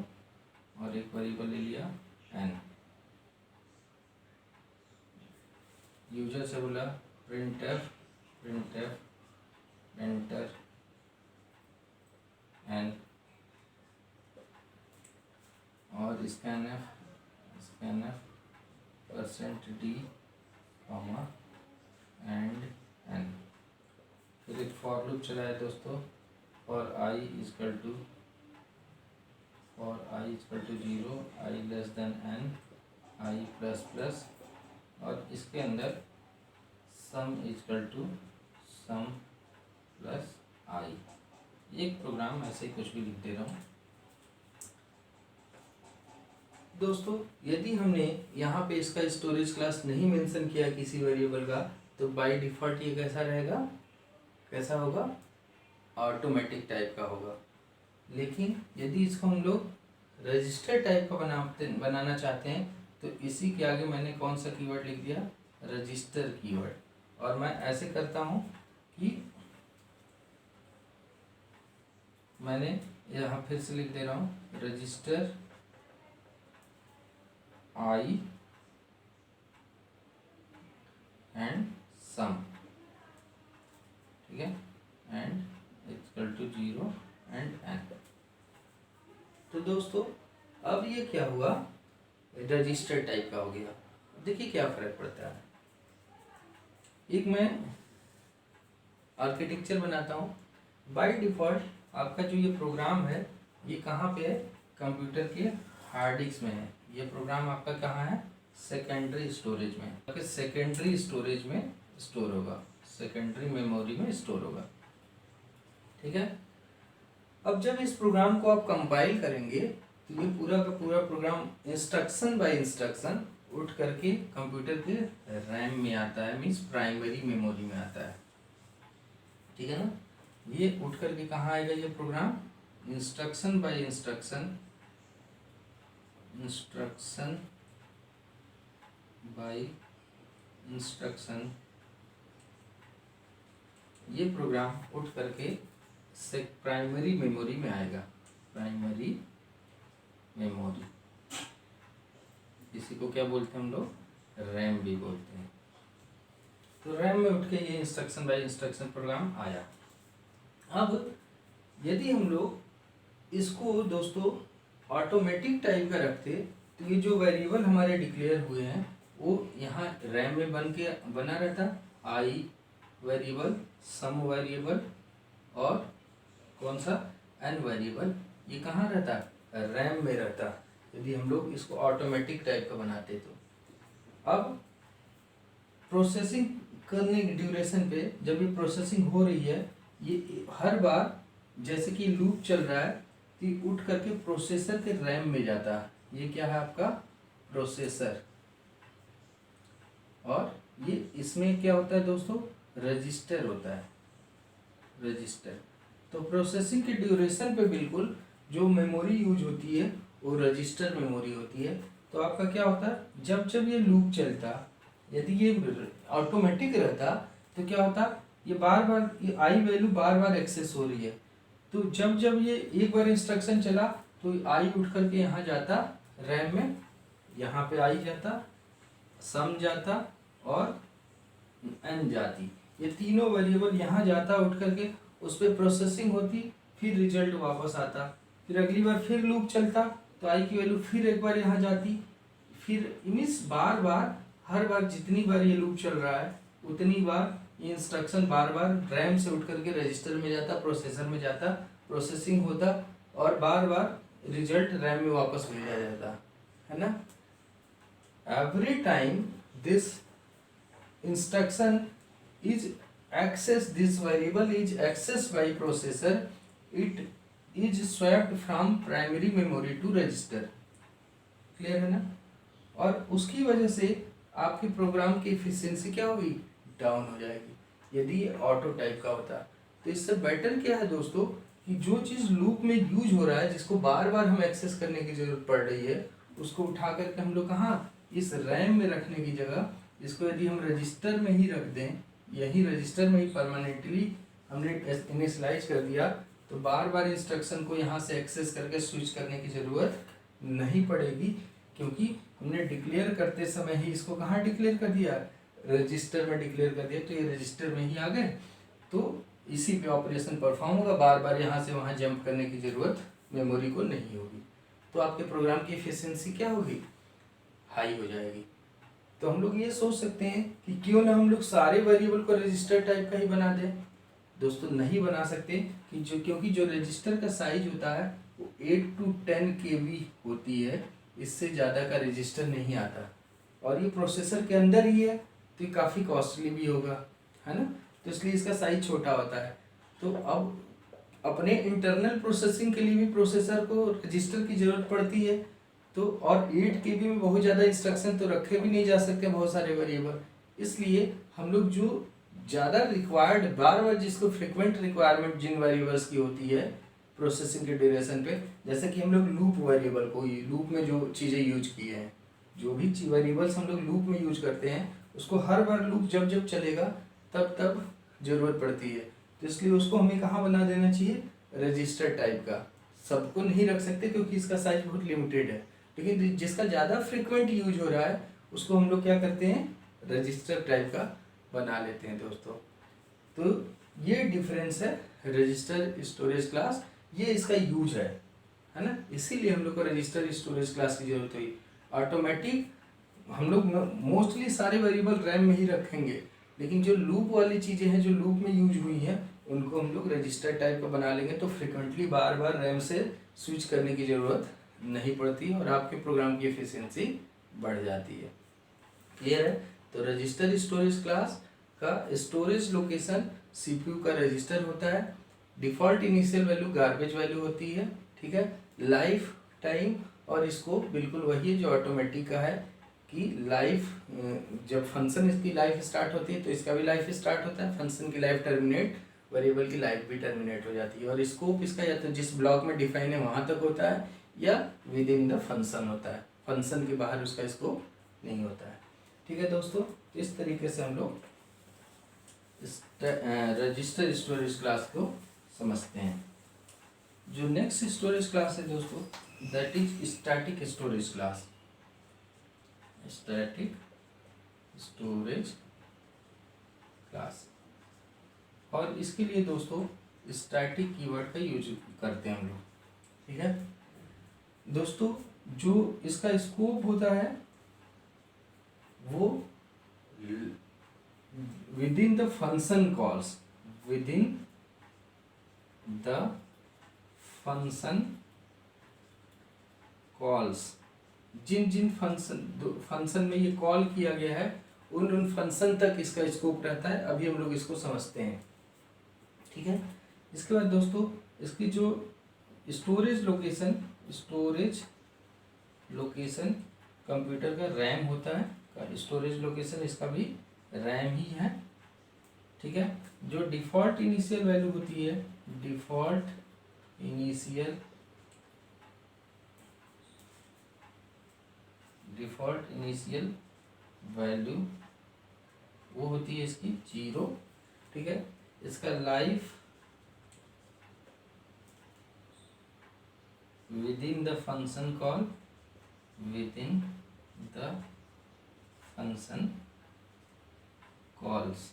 और एक वेरिएबल ले लिया n। यूजर से बोला printf एंटर n, और scanf %d comma and n। फिर एक फॉर लूप चलाया दोस्तों, for i equal to 0, i less than n, i plus plus, और इसके अंदर sum equal to sum plus i। एक प्रोग्राम ऐसे ही कुछ भी लिख दे रहा हूँ दोस्तों। यदि हमने यहाँ पे इसका स्टोरेज क्लास नहीं मेंशन किया किसी वेरिएबल का, तो बाय डिफ़ॉल्ट ये कैसा रहेगा, कैसा होगा? ऑटोमेटिक टाइप का होगा। लेकिन यदि इसको हम लोग रजिस्टर टाइप का बनाना चाहते हैं तो इसी के आगे मैंने कौन सा कीवर्ड लिख दिया? Register keyword. और मैं ऐसे करता हूँ कि मैंने यहाँ फिर से लिख दे रहा हूँ रजिस्टर आई एंड सम, ठीक है, and equal to 0 and n। तो दोस्तों अब ये क्या हुआ? रजिस्टर टाइप का हो गया। देखिए क्या फर्क पड़ता है। एक मैं आर्किटेक्चर बनाता हूँ। बाय डिफ़ॉल्ट आपका जो ये प्रोग्राम है ये कहाँ पे है? कंप्यूटर के हार्ड डिस्क में है। ये प्रोग्राम आपका कहाँ है? सेकेंडरी स्टोरेज में। आपके सेकेंडरी स्टोरेज में स्टोर होगा, सेकेंडरी मेमोरी में स्टोर होगा। ठीक है। अब जब इस प्रोग्राम को आप कंपाइल करेंगे तो ये पूरा का पूरा प्रोग्राम इंस्ट्रक्शन बाय इंस्ट्रक्शन उठ करके कंप्यूटर के रैम में आता है, मीन्स प्राइमरी मेमोरी में आता है। ठीक है ना। ये उठ करके कहाँ आएगा ये program? Instruction by instruction, instruction by instruction, ये प्रोग्राम उठ करके से प्राइमरी मेमोरी में आएगा, प्राइमरी मेमोरी। इसी को क्या बोलते हैं हम लोग, रैम भी बोलते हैं। तो रैम में उठ के ये इंस्ट्रक्शन बाय इंस्ट्रक्शन प्रोग्राम आया। अब यदि हम लोग इसको दोस्तों ऑटोमेटिक टाइप का रखते, तो ये जो वेरिएबल हमारे डिक्लेयर हुए हैं वो यहाँ रैम में बना रहता, आई वेरिएबल, सम वेरिएबल और कौन सा एन वेरिएबल, ये कहाँ रहता, रैम में रहता, यदि हम लोग इसको ऑटोमेटिक टाइप का बनाते तो। अब प्रोसेसिंग करने की ड्यूरेशन पे जब ये प्रोसेसिंग हो रही है, ये हर बार जैसे कि लूप चल रहा है तो ये उठ करके प्रोसेसर के रैम में जाता है। ये क्या है आपका प्रोसेसर, और ये इसमें क्या होता है दोस्तों, रजिस्टर होता है, रजिस्टर। तो प्रोसेसिंग के ड्यूरेशन पे बिल्कुल जो मेमोरी यूज होती है वो रजिस्टर मेमोरी होती है। तो आपका क्या होता है, जब जब ये लूप चलता, यदि ये ऑटोमेटिक रहता तो क्या होता, ये बार बार ये I value bar bar access हो रही है। तो जब जब ये एक बार इंस्ट्रक्शन चला तो आई उठ करके यहाँ जाता रैम में, यहाँ पे आई जाता, सम जाता और एन जाती, ये तीनों वेरिएबल यहाँ जाता उठ करके, उस पर प्रोसेसिंग होती, फिर रिजल्ट वापस आता, फिर अगली बार फिर लूप चलता तो आई की वैल्यू फिर एक बार यहाँ जाती, फिर मीन्स बार बार हर बार जितनी बार ये लूप चल रहा है उतनी बार ये इंस्ट्रक्शन बार बार रैम से उठ करके रजिस्टर में जाता, प्रोसेसर में जाता, प्रोसेसिंग होता और बार बार रिजल्ट रैम में वापस भेजा जाता है ना। Every time this instruction is access, this variable is accessed by processor, it is swapped from primary memory to register। Clear है ना। और उसकी वजह से आपके प्रोग्राम की एफिशिएंसी क्या होगी, डाउन हो जाएगी यदि ये ऑटो टाइप का होता। तो इससे बेटर क्या है दोस्तों कि जो चीज़ लूप में यूज हो रहा है, जिसको बार बार हम एक्सेस करने की जरूरत पड़ रही है, उसको उठा करके हम लोग कहाँ, इस रैम में रखने की जगह इसको यदि हम रजिस्टर में ही रख दें, यही रजिस्टर में ही परमानेंटली हमने इनिशियलाइज कर दिया, तो बार बार इंस्ट्रक्शन को यहाँ से एक्सेस करके स्विच करने की ज़रूरत नहीं पड़ेगी, क्योंकि हमने डिक्लेयर करते समय ही इसको कहाँ डिक्लेयर कर दिया, रजिस्टर में डिक्लेयर कर दिया, तो ये रजिस्टर में ही आ गए, तो इसी पे ऑपरेशन परफॉर्म होगा, बार बार यहाँ से वहाँ जंप करने की ज़रूरत मेमोरी को नहीं होगी। तो आपके प्रोग्राम की एफिशिएंसी क्या होगी, हाई हो जाएगी। तो हम लोग ये सोच सकते हैं कि क्यों ना हम लोग सारे वेरिएबल को रजिस्टर टाइप का ही बना दें। दोस्तों नहीं बना सकते कि क्योंकि जो रजिस्टर का साइज होता है वो 8 to 10 KB होती है, इससे ज़्यादा का रजिस्टर नहीं आता, और ये प्रोसेसर के अंदर ही है तो ये काफ़ी कॉस्टली भी होगा, है ना। तो इसलिए इसका साइज छोटा होता है। तो अब अपने इंटरनल प्रोसेसिंग के लिए भी प्रोसेसर को रजिस्टर की ज़रूरत पड़ती है, तो और 8 KB में बहुत ज़्यादा इंस्ट्रक्शन तो रखे भी नहीं जा सकते, बहुत सारे वेरिएबल, इसलिए हम लोग जो ज़्यादा रिक्वायर्ड बार बार जिसको फ्रिक्वेंट रिक्वायरमेंट जिन वेरिएबल्स की होती है प्रोसेसिंग के ड्यूरेशन पे, जैसे कि हम लोग लूप वेरिएबल को, लूप में जो चीज़ें यूज की हैं, जो भी वेरिएबल्स हम लोग लूप में यूज करते हैं, उसको हर बार लूप जब जब चलेगा तब तब ज़रूरत पड़ती है, तो इसलिए उसको हमें कहाँ बना देना चाहिए, रजिस्टर टाइप का। सबको नहीं रख सकते क्योंकि इसका साइज बहुत लिमिटेड है, लेकिन जिसका ज़्यादा फ्रिक्वेंट यूज हो रहा है उसको हम लोग क्या करते हैं, रजिस्टर टाइप का बना लेते हैं दोस्तों। तो ये डिफरेंस है रजिस्टर स्टोरेज क्लास, ये इसका यूज है ना, इसीलिए हम लोग को रजिस्टर स्टोरेज क्लास की जरूरत हुई। ऑटोमेटिक हम लोग मोस्टली सारे वेरिएबल रैम में ही रखेंगे, लेकिन जो लूप वाली चीज़ें हैं जो लूप में यूज हुई हैं उनको हम लोग रजिस्टर टाइप का बना लेंगे, तो फ्रिक्वेंटली बार बार रैम से स्विच करने की ज़रूरत नहीं पड़ती और आपके प्रोग्राम की एफिशिएंसी बढ़ जाती है। क्लियर है। तो रजिस्टर स्टोरेज क्लास का स्टोरेज लोकेशन सीपीयू का रजिस्टर होता है, default initial value garbage value होती है, ठीक है, लाइफ टाइम, और स्कोप बिल्कुल वही है जो ऑटोमेटिक का है कि लाइफ, जब फंक्शन इसकी लाइफ स्टार्ट होती है तो इसका भी लाइफ स्टार्ट होता है, फंक्शन की लाइफ टर्मिनेट, वेरिएबल की लाइफ भी टर्मिनेट हो जाती है, और स्कोप इसका या तो जिस ब्लॉक में डिफाइन है वहाँ तक होता है या विद इन द फंक्शन होता है, फंक्शन के बाहर उसका स्कोप नहीं होता है। ठीक है दोस्तों, इस तरीके से हम लोग रजिस्टर स्टोरेज क्लास को समझते हैं। जो नेक्स्ट स्टोरेज क्लास है दोस्तों, that is static storage class. Static storage class. और इसके लिए दोस्तों स्टैटिक कीवर्ड का यूज करते हैं हम लोग, ठीक है दोस्तों। जो इसका स्कोप होता है वो within the function calls, within the function calls, जिन जिन फंक्शन में ये कॉल किया गया है उन फंक्शन तक इसका स्कोप रहता है। अभी हम लोग इसको समझते हैं, ठीक है। इसके बाद दोस्तों इसकी जो स्टोरेज लोकेशन कंप्यूटर का रैम होता है, स्टोरेज लोकेशन इसका भी रैम ही है, ठीक है। जो डिफ़ॉल्ट इनिशियल वैल्यू होती है, डिफ़ॉल्ट इनिशियल वैल्यू वो होती है इसकी 0, ठीक है। इसका life within the function call, within the function calls,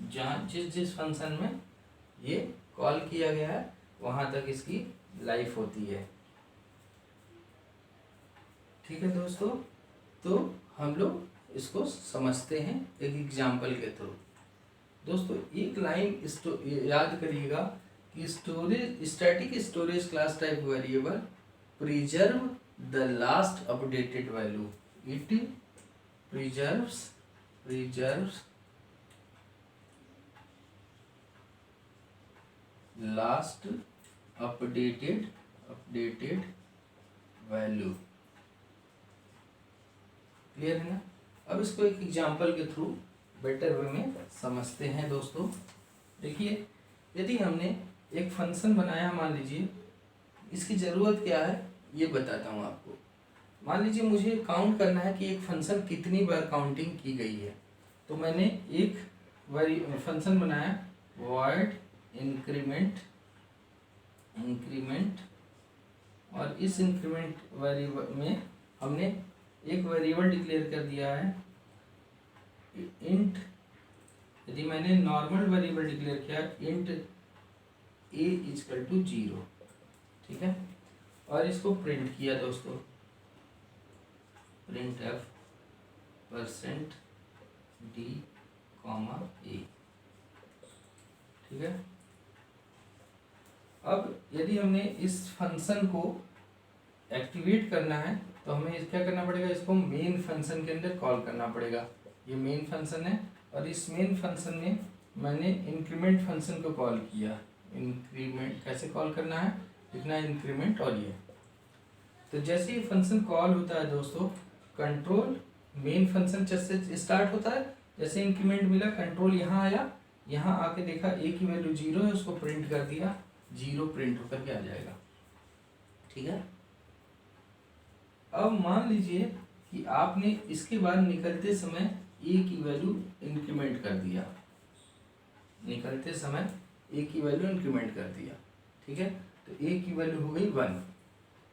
जहाँ जिस फंक्शन में ये कॉल किया गया है वहाँ तक इसकी लाइफ होती है, ठीक है दोस्तों। तो हम लोग इसको समझते हैं एक एग्जाम्पल के थ्रू। दोस्तों एक लाइन याद करिएगा कि static storage class type variable preserve the last updated value, it preserves last updated value. Clear है ना। अब इसको एक एग्जांपल के थ्रू बेटर वे में समझते हैं दोस्तों। देखिए यदि हमने एक फंक्शन बनाया, मान लीजिए इसकी ज़रूरत क्या है ये बताता हूँ आपको। मान लीजिए मुझे काउंट करना है कि एक फंक्शन कितनी बार काउंटिंग की गई है, तो मैंने एक फंक्शन बनाया वॉइड इंक्रीमेंट, और इस इंक्रीमेंट वेरिएबल में हमने एक वेरिएबल डिक्लेयर कर दिया है इंट। यदि मैंने नॉर्मल वेरिएबल डिक्लेयर किया इंट a इक्वल टू 0, ठीक है, और इसको प्रिंट किया दोस्तों, प्रिंट f %d, a, ठीक है। अब यदि हमने इस फंक्शन को एक्टिवेट करना है तो हमें क्या करना पड़ेगा, इसको मेन फंक्शन के अंदर कॉल करना पड़ेगा। ये मेन फंक्शन है और इस मेन फंक्शन में मैंने इंक्रीमेंट फंक्शन को कॉल किया। इंक्रीमेंट कैसे कॉल करना है, लिखना है इंक्रीमेंट, और ये तो जैसे ही फंक्शन कॉल होता है दोस्तों, कंट्रोल मेन फंक्शन से स्टार्ट होता है। जैसे इंक्रीमेंट मिला, कंट्रोल यहाँ आया, यहाँ आके देखा a की वैल्यू 0 है, उसको प्रिंट कर दिया, 0 प्रिंट होकर के आ जाएगा, ठीक है। अब मान लीजिए कि आपने इसके बाद निकलते समय a की वैल्यू इंक्रीमेंट कर दिया, निकलते समय a की वैल्यू इंक्रीमेंट कर दिया, ठीक है। तो a की वैल्यू हो गई 1,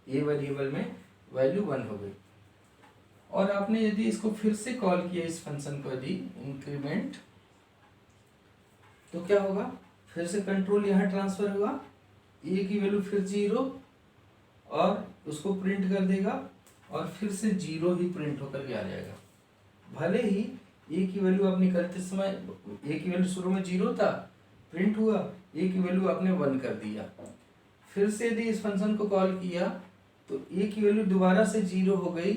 a वेरिएबल में वैल्यू 1 हो गई। और आपने यदि इसको फिर से कॉल किया इस फंक्शन को, यदि इंक्रीमेंट, तो क्या होगा, फिर से कंट्रोल यहाँ ट्रांसफर हुआ, a की वैल्यू फिर 0 और उसको प्रिंट कर देगा, और फिर से 0 ही प्रिंट होकर के आ जाएगा। भले ही a की वैल्यू आप निकलते समय, a की वैल्यू शुरू में 0 था, प्रिंट हुआ, a की वैल्यू आपने 1 कर दिया। फिर से यदि इस फंक्शन को कॉल किया तो a की वैल्यू दोबारा से 0 हो गई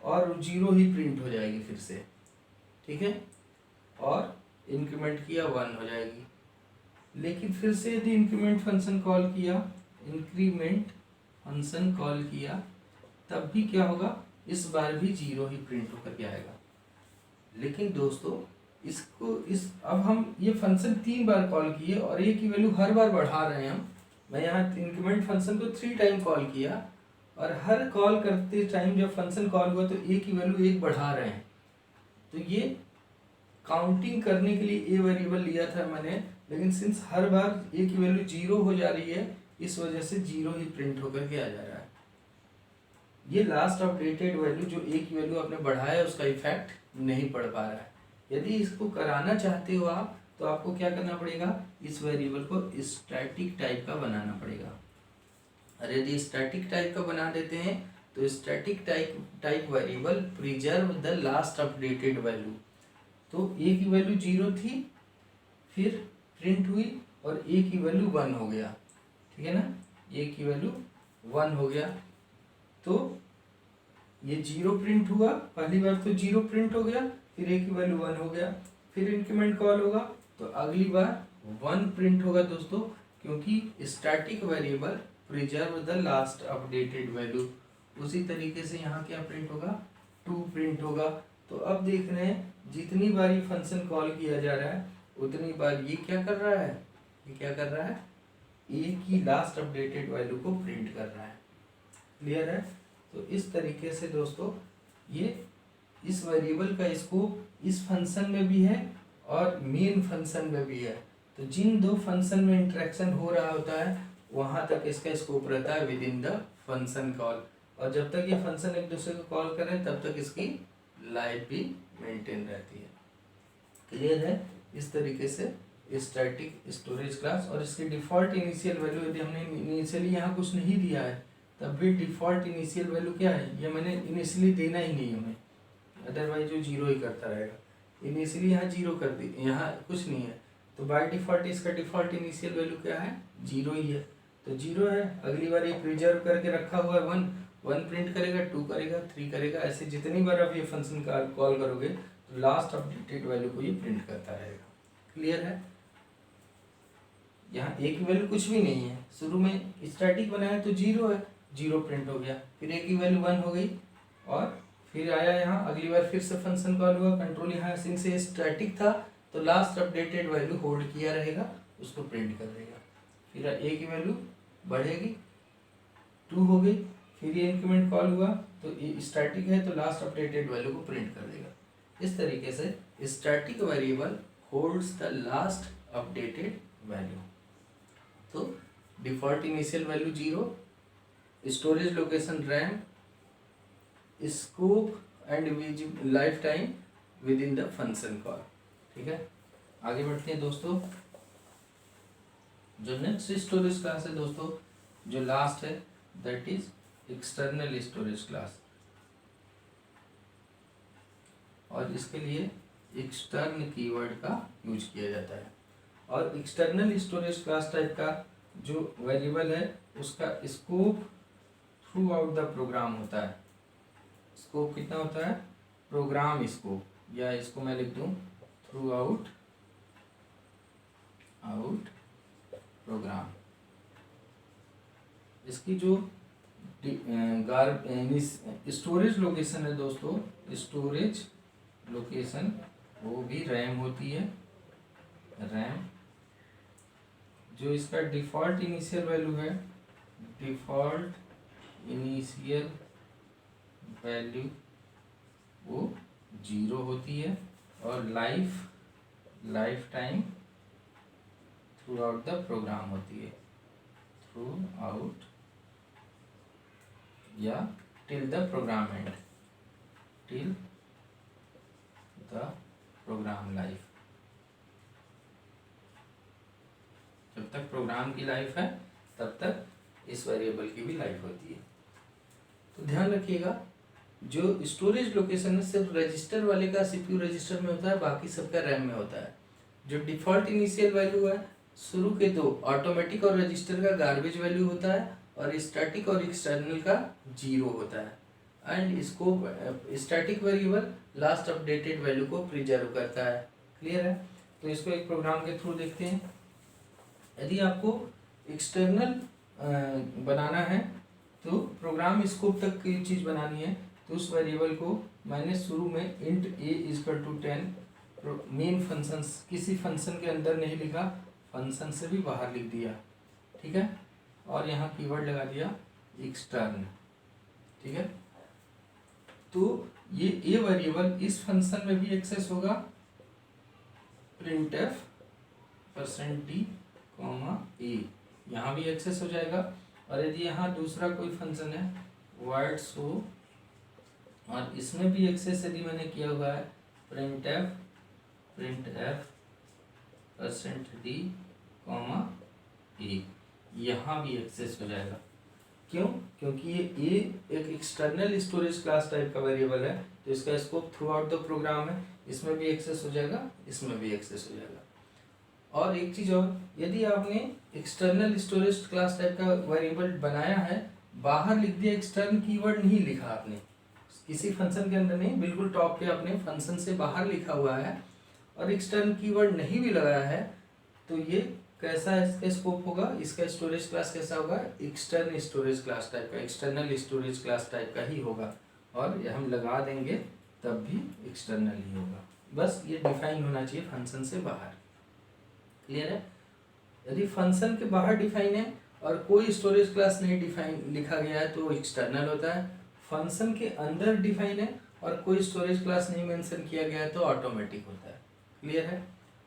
और 0 ही प्रिंट हो जाएगी फिर से, ठीक है, और इंक्रीमेंट किया 1 हो जाएगी। लेकिन फिर से यदि इंक्रीमेंट फंक्शन कॉल किया, तब भी क्या होगा, इस बार भी 0 ही प्रिंट होकर के आएगा। लेकिन दोस्तों अब हम ये फंक्शन 3 बार कॉल किए और a की वैल्यू हर बार बढ़ा रहे हैं हम। मैं यहाँ इंक्रीमेंट फंक्शन को 3 टाइम कॉल किया और हर कॉल करते टाइम जब फंक्शन कॉल हुआ तो a की वैल्यू 1 बढ़ा रहे हैं। तो ये काउंटिंग करने के लिए a वेरिएबल लिया था मैंने, लेकिन सिंस हर बार a की वैल्यू 0 हो जा रही है, इस वजह से 0 ही प्रिंट होकर के आ जा रहा है। ये लास्ट अपडेटेड वैल्यू जो ए की वैल्यू आपने बढ़ाया है उसका इफेक्ट नहीं पड़ पा रहा है। यदि इसको कराना चाहते हो आप तो आपको क्या करना पड़ेगा, इस वेरिएबल को स्टैटिक टाइप का बनाना पड़ेगा। और यदि स्टैटिक टाइप का बना देते हैं तो static type variable preserve the last updated value. तो ए की वैल्यू 0 थी, फिर प्रिंट हुई और ए की वैल्यू 1 हो गया, ठीक है ना, ए की वैल्यू 1 हो गया। तो ये 0 प्रिंट हुआ, पहली बार तो 0 प्रिंट हो गया, फिर ए की वैल्यू 1 हो गया, फिर इंक्रीमेंट कॉल होगा तो अगली बार 1 प्रिंट होगा दोस्तों, क्योंकि static variable preserve the last updated value. उसी तरीके से यहाँ क्या प्रिंट होगा, 2 प्रिंट होगा। तो अब देख रहे हैं जितनी बार ये फंक्शन कॉल किया जा रहा है उतनी बार ये क्या कर रहा है, ये क्या कर रहा है, ए की लास्ट अपडेटेड वैल्यू को प्रिंट कर रहा है। क्लियर है। तो इस तरीके से दोस्तों ये इस वेरिएबल का स्कोप इस फंक्शन में भी है और मेन फंक्शन में भी है। तो जिन दो फंक्शन में इंटरेक्शन हो रहा होता है वहां तक इसका स्कोप रहता है within the function call, और जब तक ये फंक्शन एक दूसरे को कॉल कर रहे हैं तब तक इसकी लाइफ भी मेंटेन रहती है। क्लियर है। इस तरीके से स्टैटिक स्टोरेज क्लास और इसकी डिफॉल्ट इनिशियल वैल्यू, यदि हमने इनिशियली यहाँ कुछ नहीं दिया है तब भी डिफॉल्ट इनिशियल वैल्यू क्या है, ये मैंने इनिशियली देना ही नहीं हमें, अदरवाइज जो 0 ही करता रहेगा। इनिशियली यहाँ 0 कर दी, यहाँ कुछ नहीं है, तो बाय डिफॉल्ट इसका डिफॉल्ट इनिशियल वैल्यू क्या है, 0 ही है। तो 0 है, अगली बार ये प्रिजर्व करके रखा हुआ है 1 प्रिंट करेगा, 2 करेगा, 3 करेगा, ऐसे जितनी बार आप ये फंक्शन का कॉल करोगे तो लास्ट अपडेटेड वैल्यू को ये प्रिंट करता रहेगा। क्लियर है। यहाँ ए की वैल्यू कुछ भी नहीं है, शुरू में स्टैटिक बनाया तो 0 है, 0 प्रिंट हो गया, फिर ए की वैल्यू 1 हो गई और फिर आया यहाँ, अगली बार फिर से फंक्शन कॉल हुआ, कंट्रोल यहाँ सिंस से स्टैटिक था तो लास्ट अपडेटेड वैल्यू होल्ड किया रहेगा, उसको प्रिंट कर देगा। फिर ए की वैल्यू बढ़ेगी, 2 हो गई, फिर ये इंक्रीमेंट कॉल हुआ तो ये स्टैटिक है तो लास्ट अपडेटेड वैल्यू को प्रिंट कर देगा। इस तरीके से static variable holds the last updated value. तो default initial value 0, storage location RAM, scope and life time within the function call. ठीक है, आगे बढ़ते हैं दोस्तों। जो नेक्स्ट स्टोरेज क्लास है दोस्तों, जो लास्ट है, that is external storage class, और इसके लिए एक्सटर्न कीवर्ड का यूज किया जाता है। और एक्सटर्नल स्टोरेज क्लास टाइप का जो वेरिएबल है उसका scope throughout the program होता है। स्कोप कितना होता है, प्रोग्राम स्कोप, या इसको मैं लिख दूं थ्रू आउट प्रोग्राम। इसकी जो स्टोरेज लोकेशन है दोस्तों, स्टोरेज लोकेशन वो भी रैम होती है, रैम। जो इसका डिफॉल्ट इनिशियल वैल्यू है, डिफॉल्ट इनिशियल वैल्यू वो 0 होती है, और lifetime throughout the program होती है, थ्रू आउट या till the program end, till the program life. जब तक प्रोग्राम की लाइफ है तब तक इस वेरिएबल की भी लाइफ होती है। तो ध्यान रखिएगा, जो स्टोरेज लोकेशन है सिर्फ रजिस्टर वाले का सीपीयू रजिस्टर में होता है, बाकी सबका रैम में होता है। जो डिफॉल्ट इनिशियल वैल्यू है, शुरू के दो ऑटोमेटिक और रजिस्टर का गार्बेज वैल्यू होता है, और स्टैटिक और एक्सटर्नल का 0 होता है। एंड इसको static variable last updated value को प्रिजर्व करता है। क्लियर है। तो इसको एक प्रोग्राम के थ्रू देखते हैं। यदि आपको एक्सटर्नल बनाना है तो प्रोग्राम स्कोप तक की चीज़ बनानी है, तो उस वेरिएबल को मैंने शुरू में int a equal to 10 main function, किसी फंक्शन के अंदर नहीं लिखा, फंक्शन से भी बाहर लिख दिया। ठीक है, और यहाँ कीवर्ड लगा दिया एक्सटर्न। ठीक है, तो ये a वेरिएबल इस फंक्शन में भी एक्सेस होगा, printf %d, a यहाँ भी एक्सेस हो जाएगा। और यदि यहाँ दूसरा कोई फंक्शन है वर्ड शो, और इसमें भी एक्सेस यदि मैंने किया हुआ है प्रिंट एफ %d, ए, यहाँ भी एक्सेस हो जाएगा। क्यों? क्योंकि ये एक एक्सटर्नल स्टोरेज क्लास टाइप का वेरिएबल है, तो इसका scope throughout the program है, इसमें भी एक्सेस हो जाएगा, इसमें भी एक्सेस हो जाएगा। और एक चीज़ और, यदि आपने एक्सटर्नल स्टोरेज क्लास टाइप का वेरिएबल बनाया है, बाहर लिख दिया, एक्सटर्न कीवर्ड नहीं लिखा आपने किसी फंक्शन के अंदर नहीं, बिल्कुल टॉप पे आपने फंक्शन से बाहर लिखा हुआ है और एक्सटर्न कीवर्ड नहीं भी लगाया है, तो ये कैसा इसका स्कोप होगा, इसका स्टोरेज क्लास कैसा होगा, एक्सटर्नल स्टोरेज क्लास टाइप का, एक्सटर्नल स्टोरेज क्लास टाइप का ही होगा, और ये हम लगा देंगे तब भी एक्सटर्नल ही होगा। बस ये डिफाइन होना चाहिए फंक्शन से बाहर। क्लियर है? यदि फंक्शन के बाहर डिफाइन है और कोई स्टोरेज क्लास नहीं डिफाइन लिखा गया है तो एक्सटर्नल होता है, फंक्शन के अंदर डिफाइन है और कोई स्टोरेज क्लास नहीं मेंशन किया गया है तो ऑटोमेटिक होता है। क्लियर है?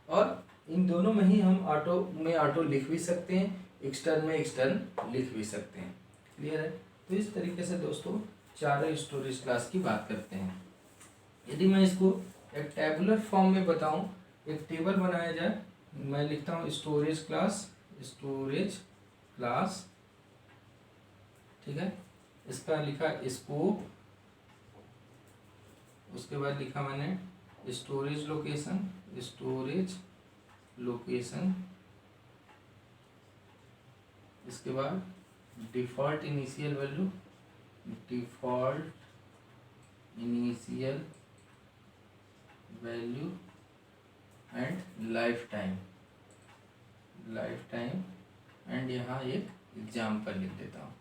और इन दोनों में ही हम ऑटो लिख भी सकते हैं, एक्सटर्न में एक्सटर्न लिख भी सकते हैं। क्लियर है? तो इस तरीके से दोस्तों चारों स्टोरेज क्लास की बात करते हैं। यदि मैं इसको एक टेबुलर फॉर्म में बताऊं, एक टेबल बनाया जाए, मैं लिखता हूँ स्टोरेज क्लास, ठीक है, इसका लिखा स्कोप, उसके बाद लिखा मैंने स्टोरेज लोकेशन, इसके बाद default initial value and life time, and यहाँ एक एग्जाम्पल लिख देता हूँ।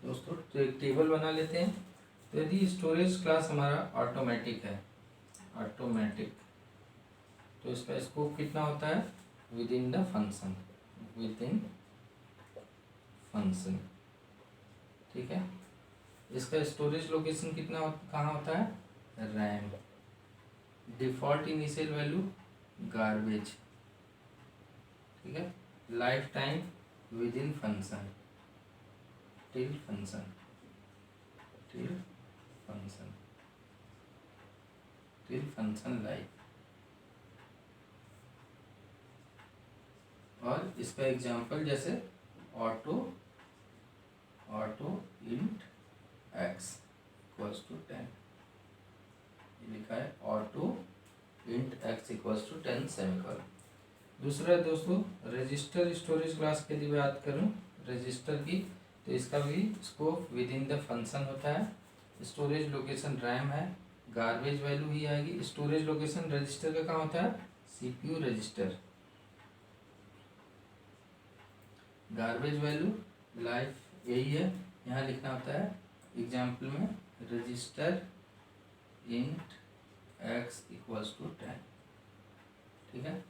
दोस्तों तो एक टेबल बना लेते हैं। तो यदि स्टोरेज क्लास हमारा ऑटोमेटिक है, तो इसका स्कोप कितना होता है, विद इन फंक्शन, ठीक है। इसका स्टोरेज लोकेशन कहाँ होता है, RAM, default initial value garbage, ठीक है, life time within function, till function life, और इसका एग्जांपल जैसे auto int x equals to 10, लिखा है auto int x equals to 10 semicolon. दूसरा दोस्तों रजिस्टर स्टोरेज क्लास की यदि बात करूँ रजिस्टर की, तो इसका भी scope within the function होता है, स्टोरेज लोकेशन रैम है, गार्बेज वैल्यू ही आएगी। स्टोरेज लोकेशन रजिस्टर का कहाँ होता है, CPU register, garbage value life, यही है, यहाँ लिखना होता है एग्जाम्पल में register int x equals to 10, ठीक है,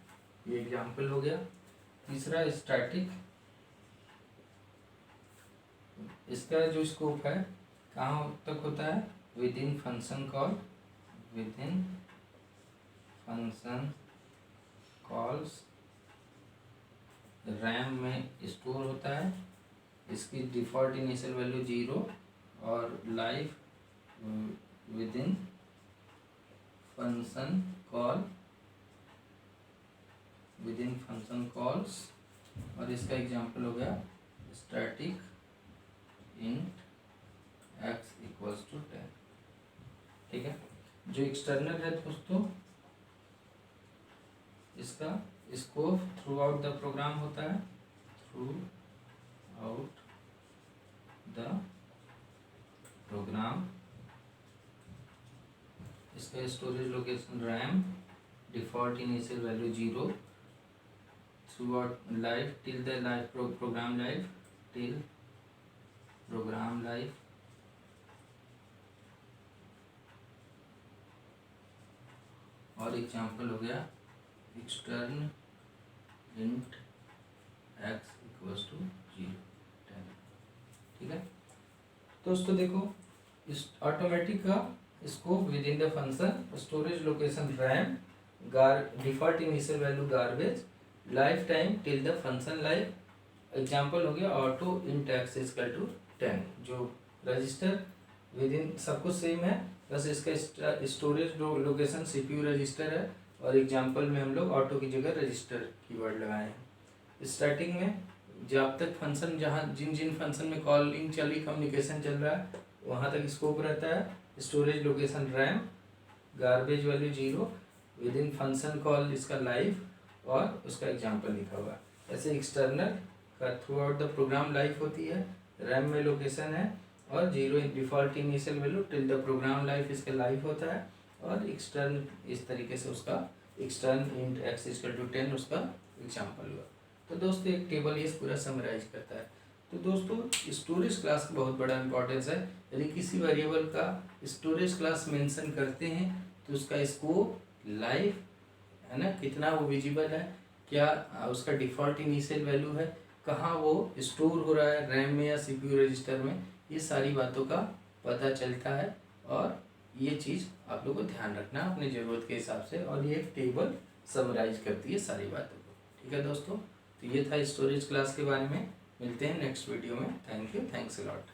ये एग्जाम्पल हो गया। तीसरा स्टैटिक, इसका जो स्कोप है कहाँ तक होता है, within function calls, RAM में स्टोर होता है, इसकी डिफ़ॉल्ट इनिशियल वैल्यू 0, और life within function calls, और इसका एग्जांपल हो गया static int x equals to 10, ठीक है। जो एक्सटर्नल है दोस्तों, इसका scope throughout the program होता है, इसका storage location RAM, default initial value 0, throughout life till the life program life, और एग्जाम्पल हो गया extern int x equals to 0, 10, ठीक है। दोस्तों देखो इस ऑटोमेटिक का scope within the function, storage location RAM, default initial value garbage, lifetime till the function life, example हो गया auto int x equal to 10 जो रजिस्टर विद इन सब कुछ सेम है, बस इसका स्टोरेज लोकेशन CPU रजिस्टर है और एग्जांपल में हम लोग ऑटो की जगह रजिस्टर कीवर्ड लगाए हैं। स्टार्टिंग में जब तक फंक्शन जहाँ जिन जिन फंक्शन में कॉलिंग चली कम्युनिकेशन चल रहा है वहाँ तक स्कोप रहता है। Storage location RAM, garbage value 0, within function call इसका लाइफ और उसका एग्जांपल लिखा हुआ है। ऐसे एक्सटर्नल का throughout the program life होती है, रैम में लोकेशन है और 0 default initial value till the program life इसका लाइफ होता है और एक्सटर्न इस तरीके से उसका एक्सटर्न इंट x = 10 उसका एग्जांपल हुआ। तो दोस्तों एक टेबल ये पूरा समराइज करता है। तो दोस्तों स्टोरेज क्लास का बहुत बड़ा इंपॉर्टेंस है। यदि किसी वेरिएबल का स्टोरेज क्लास मेंशन करते हैं तो उसका स्कोप, लाइफ है ना, कितना वो विजिबल है, क्या उसका डिफ़ॉल्ट इनिशियल वैल्यू है, कहाँ वो स्टोर हो रहा है, रैम में या CPU रजिस्टर में, ये सारी बातों का पता चलता है। और ये चीज़ आप लोगों को ध्यान रखना अपनी ज़रूरत के हिसाब से, और ये एक टेबल समराइज करती है सारी बातों को। ठीक है दोस्तों, तो ये था स्टोरेज क्लास के बारे में। मिलते हैं नेक्स्ट वीडियो में। Thank you, thanks a lot.